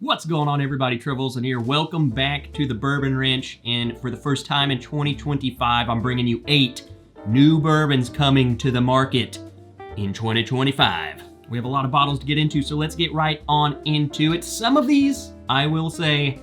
What's going on, everybody? Trevor Olsen here. Welcome back to the Bourbon Ranch, and for the first time in 2025, I'm bringing you 8 new bourbons coming to the market in 2025. We have a lot of bottles to get into, so let's get right on into it. Some of these, I will say,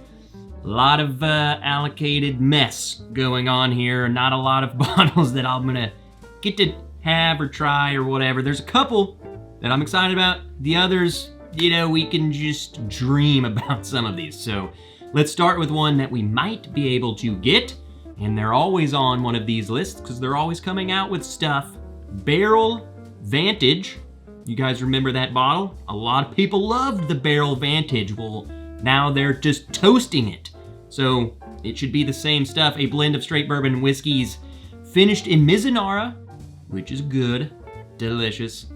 a lot of allocated mess going on here. Not a lot of bottles that I'm gonna get to have or try or whatever. There's a couple that I'm excited about. The others, you know, we can just dream about some of these. So let's start with one that we might be able to get, and they're always on one of these lists because they're always coming out with stuff. Barrell Vantage. You guys remember that bottle? A lot of people loved the Barrell Vantage. Well, now they're just toasting it. So it should be the same stuff. A blend of straight bourbon whiskeys finished in Mizunara, which is good, delicious,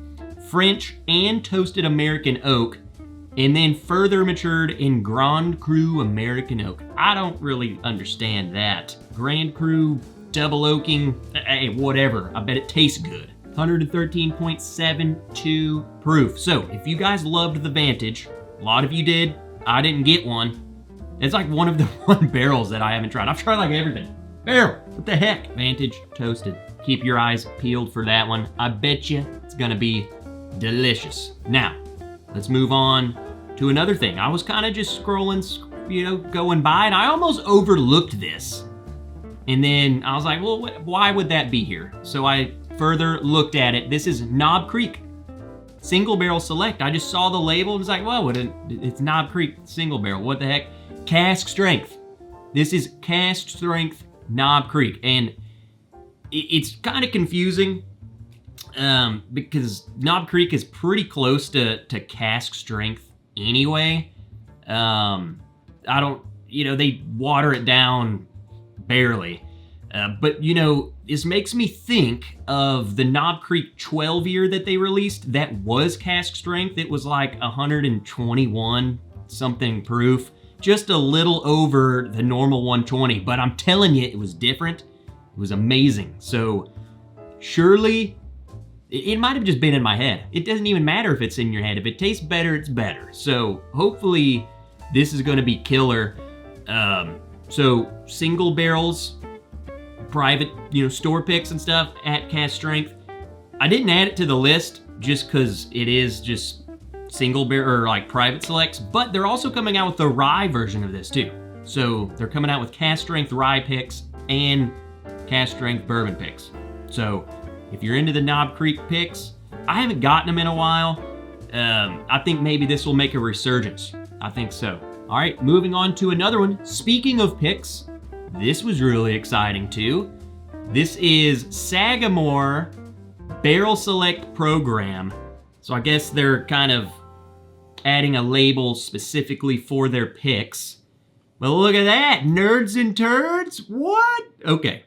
French and toasted American oak, and then further matured in Grand Cru American oak. I don't really understand that. Grand Cru, double oaking, hey, whatever. I bet it tastes good. 113.72 proof. So if you guys loved the Vantage, a lot of you did, I didn't get one. It's like one of the one barrels that I haven't tried. I've tried like everything. Barrel, what the heck? Vantage toasted. Keep your eyes peeled for that one. I bet you it's gonna be delicious. Now, let's move on to another thing. I was kind of just scrolling, you know, going by, and I almost overlooked this. And then I was like, well, why would that be here? So I further looked at it. This is Knob Creek Single Barrel Select. I just saw the label and was like, well, it's Knob Creek Single Barrel. What the heck? Cask strength. This is cask strength Knob Creek. And it's kind of confusing because Knob Creek is pretty close to cask strength anyway. I don't, you know, they water it down barely. But, you know, this makes me think of the Knob Creek 12 year that they released that was cask strength. It was like 121 something proof, just a little over the normal 120. But I'm telling you, it was different. It was amazing. So surely it might have just been in my head. It doesn't even matter if it's in your head. If it tastes better, it's better. So hopefully this is going to be killer. So single barrels, private, you know, store picks and stuff at cask strength. I didn't add it to the list just because it is just single barrel or like private selects, but they're also coming out with the rye version of this too. So they're coming out with cask strength rye picks and cask strength bourbon picks. So if you're into the Knob Creek picks, I haven't gotten them in a while. I think maybe this will make a resurgence. I think so. All right, moving on to another one. Speaking of picks, this was really exciting too. This is Sagamore Barrel Select Program. So I guess they're kind of adding a label specifically for their picks. Well, look at that, nerds and turds, what? Okay,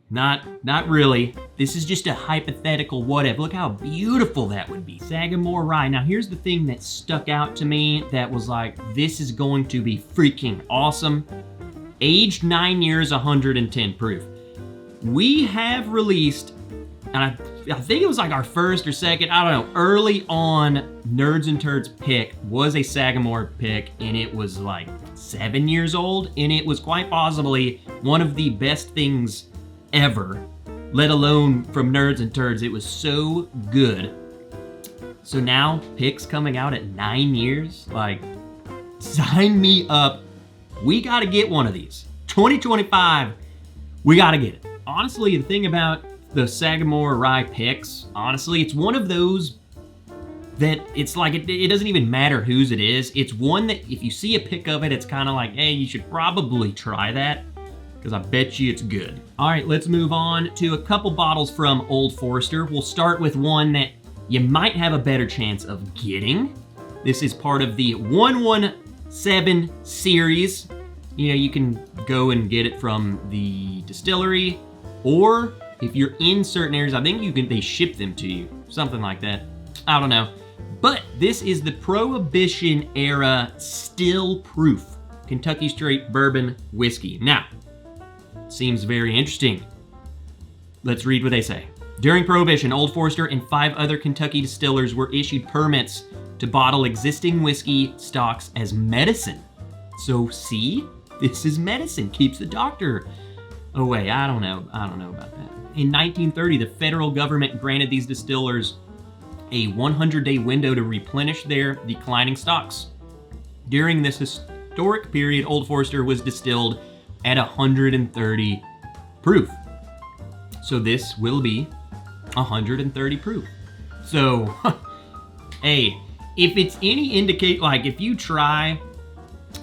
not really. This is just a hypothetical what if. Look how beautiful that would be. Sagamore rye. Now here's the thing that stuck out to me that was like, this is going to be freaking awesome. Aged 9 years, 110 proof. We have released, and I think it was like our first or second, I don't know, early on Nerds and Turds pick was a Sagamore pick, and it was like 7 years old, and it was quite possibly one of the best things ever, let alone from Nerds and Turds. It was so good. So now picks coming out at 9 years, like, sign me up. We got to get one of these. 2025, we got to get it. Honestly, the thing about the Sagamore rye picks, honestly, it's one of those that it's like, it doesn't even matter whose it is. It's one that if you see a pick of it, it's kind of like, hey, you should probably try that because I bet you it's good. All right, let's move on to a couple bottles from Old Forester. We'll start with one that you might have a better chance of getting. This is part of the 117 series. You know, you can go and get it from the distillery, or if you're in certain areas, I think they ship them to you, something like that. I don't know. But this is the Prohibition era still proof Kentucky straight bourbon whiskey. Now, seems very interesting. Let's read what they say. During Prohibition, Old Forester and 5 other Kentucky distillers were issued permits to bottle existing whiskey stocks as medicine. So see, this is medicine, keeps the doctor away. I don't know about that. In 1930, the federal government granted these distillers a 100-day window to replenish their declining stocks. During this historic period, Old Forester was distilled at 130 proof. So this will be 130 proof. So, hey, if it's any indicate, like if you try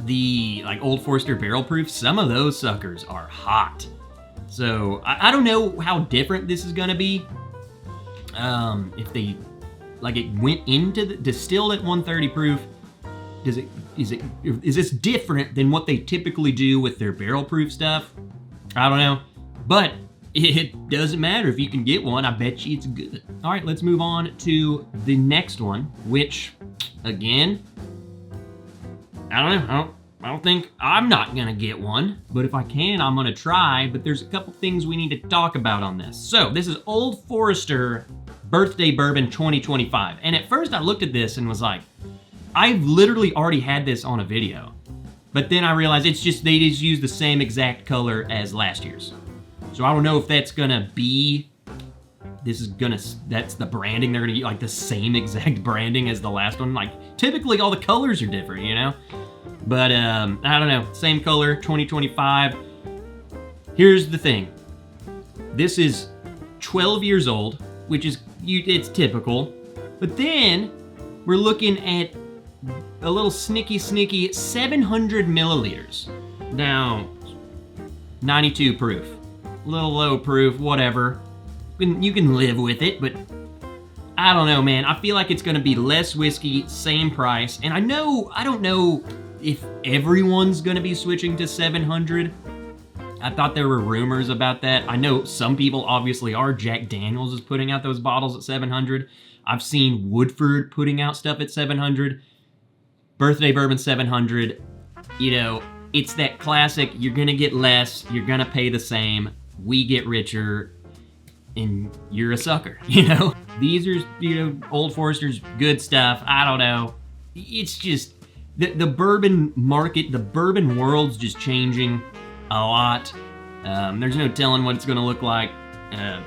the like Old Forester barrel proof, some of those suckers are hot. So I don't know how different this is gonna be. If they like it went into the distilled at 130 proof, is this different than what they typically do with their barrel proof stuff? I don't know, but it doesn't matter if you can get one. I bet you it's good. All right, let's move on to the next one, which again, I don't know. I don't think I'm not gonna get one, but if I can, I'm gonna try. But there's a couple things we need to talk about on this. So this is Old Forester Birthday Bourbon 2025. And at first I looked at this and was like, I've literally already had this on a video. But then I realized they just use the same exact color as last year's. So I don't know if that's gonna be, that's the branding. They're gonna get like the same exact branding as the last one. Like typically all the colors are different, you know? But I don't know, same color, 2025. Here's the thing. This is 12 years old, which is, it's typical. But then we're looking at a little sneaky 700 milliliters. Now, 92 proof. A little low proof, whatever. You can live with it, but I don't know, man. I feel like it's gonna be less whiskey, same price. And I don't know if everyone's gonna be switching to 700. I thought there were rumors about that. I know some people obviously are. Jack Daniels is putting out those bottles at 700. I've seen Woodford putting out stuff at 700. Birthday Bourbon 700. You know, it's that classic, you're gonna get less, you're gonna pay the same, we get richer, and you're a sucker, you know? These are, you know, Old Forester's good stuff. I don't know. It's just, the bourbon market, the bourbon world's just changing a lot. There's no telling what it's gonna look like in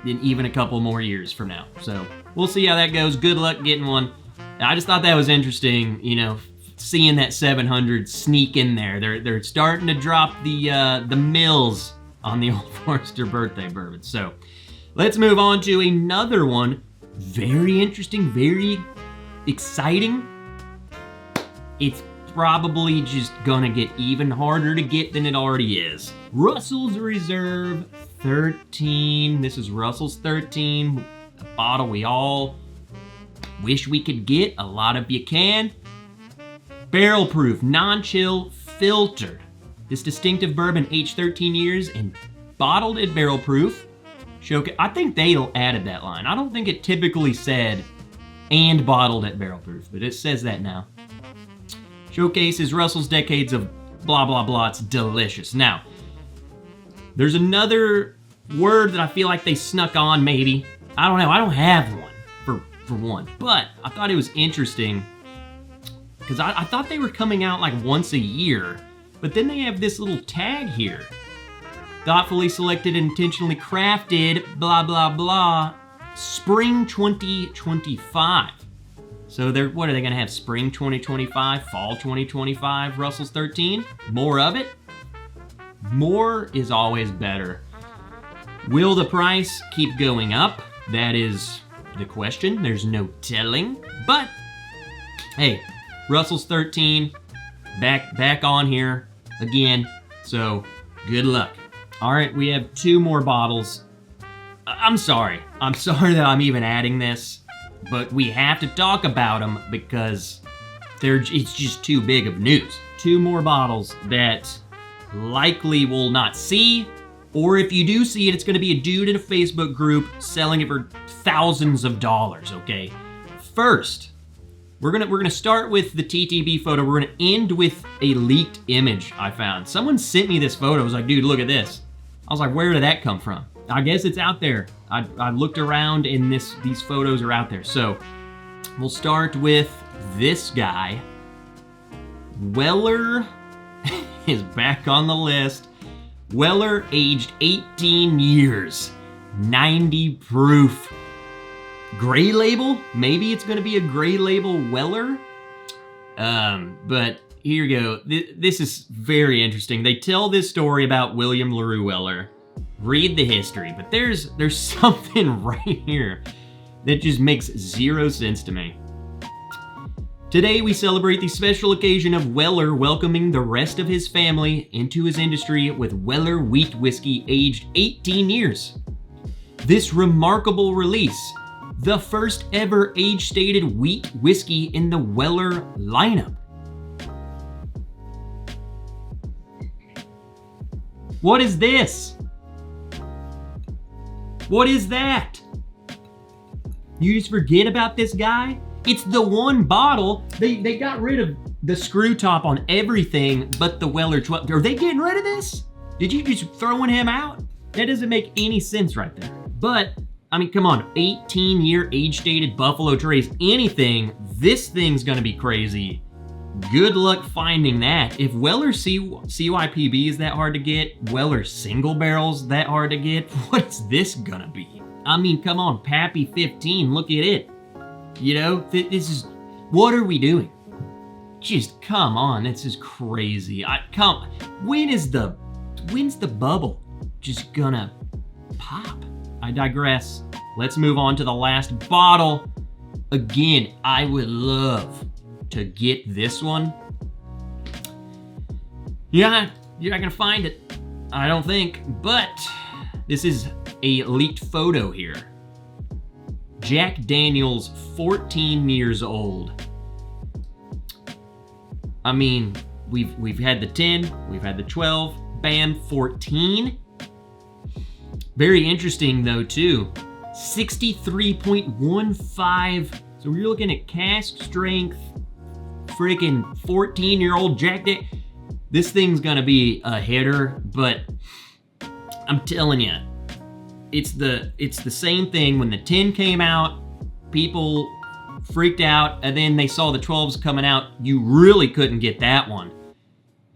even a couple more years from now. So we'll see how that goes. Good luck getting one. I just thought that was interesting, you know, seeing that 700 sneak in there. They're starting to drop the mills on the Old Forester birthday bourbon. So let's move on to another one. Very interesting, very exciting. It's probably just gonna get even harder to get than it already is. Russell's Reserve 13. This is Russell's 13, a bottle we all wish we could get. A lot of you can. Barrel proof, non-chill, filtered. This distinctive bourbon aged 13 years and bottled at barrel proof. I think they added that line. I don't think it typically said and bottled at barrel proof, but it says that now. Showcases Russell's decades of blah, blah, blah. It's delicious. Now, there's another word that I feel like they snuck on, maybe. I don't know. I don't have one for one, but I thought it was interesting because I thought they were coming out like once a year, but then they have this little tag here. Thoughtfully selected and intentionally crafted, blah, blah, blah, spring 2025. So what are they gonna have, spring 2025, fall 2025, Russell's 13? More of it? More is always better. Will the price keep going up? That is the question. There's no telling. But, hey, Russell's 13, back on here again. So, good luck. All right, we have two more bottles. I'm sorry that I'm even adding this, but we have to talk about them because it's just too big of news. Two more bottles that likely will not see, or if you do see it, it's gonna be a dude in a Facebook group selling it for thousands of dollars, okay? First, we're gonna start with the TTB photo. We're gonna end with a leaked image I found. Someone sent me this photo. I was like, dude, look at this. I was like, where did that come from? I guess it's out there. I looked around and these photos are out there. So we'll start with this guy, Weller, is back on the list. Weller, aged 18 years, 90 proof. Gray label? Maybe it's gonna be a gray label Weller. But here you go. This is very interesting. They tell this story about William LaRue Weller. Read the history, but there's something right here that just makes zero sense to me. Today we celebrate the special occasion of Weller welcoming the rest of his family into his industry with Weller Wheat Whiskey aged 18 years. This remarkable release, the first ever age-stated wheat whiskey in the Weller lineup. What is this? What is that? You just forget about this guy? It's the one bottle. They got rid of the screw top on everything but the Weller 12. Are they getting rid of this? Did you just throwing him out? That doesn't make any sense right there. But, I mean, come on, 18-year age-dated Buffalo Trace, anything, this thing's gonna be crazy. Good luck finding that. If Weller CYPB is that hard to get, Weller single barrel's that hard to get, what's this gonna be? I mean, come on, Pappy 15, look at it. You know, this is, what are we doing? Just come on, this is crazy. When's the bubble just gonna pop? I digress. Let's move on to the last bottle. Again, I would love to get this one. Yeah, you're not gonna find it, I don't think, but this is a leaked photo here. Jack Daniel's 14 years old. I mean, we've had the 10, we've had the 12, bam, 14. Very interesting though too. 63.15. So we're looking at cask strength, freaking 14-year-old Jack Daniel. This thing's gonna be a hitter, but I'm telling you, it's the same thing. When the 10 came out, people freaked out, and then they saw the 12s coming out. You really couldn't get that one,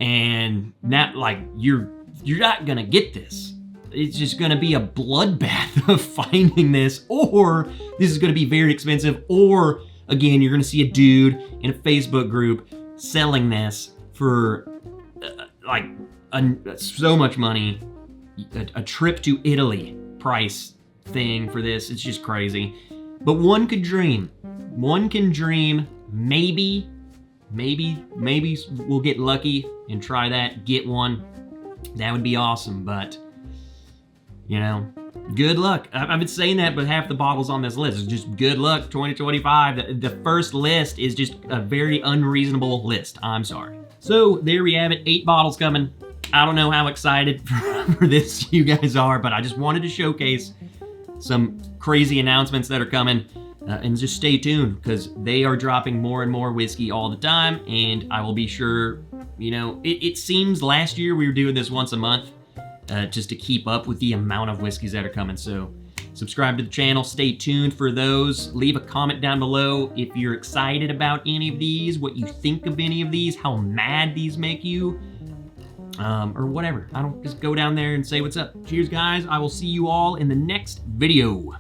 and now, like, you're not gonna get this. It's just gonna be a bloodbath of finding this, or this is gonna be very expensive, or again, you're gonna see a dude in a Facebook group selling this for so much money, a trip to Italy price thing for this. It's just crazy. But one could dream. One can dream. Maybe we'll get lucky and try that, get one. That would be awesome, but you know, good luck. I've been saying that, but half the bottles on this list is just good luck 2025. The first list is just a very unreasonable list. I'm sorry. So there we have it, 8 bottles coming. I don't know how excited for this you guys are, but I just wanted to showcase some crazy announcements that are coming. And just stay tuned, because they are dropping more and more whiskey all the time, and I will be sure, you know, it seems last year we were doing this once a month, just to keep up with the amount of whiskeys that are coming. So subscribe to the channel, stay tuned for those. Leave a comment down below if you're excited about any of these, what you think of any of these, how mad these make you, or whatever. I don't, just go down there and say what's up. Cheers, guys. I will see you all in the next video.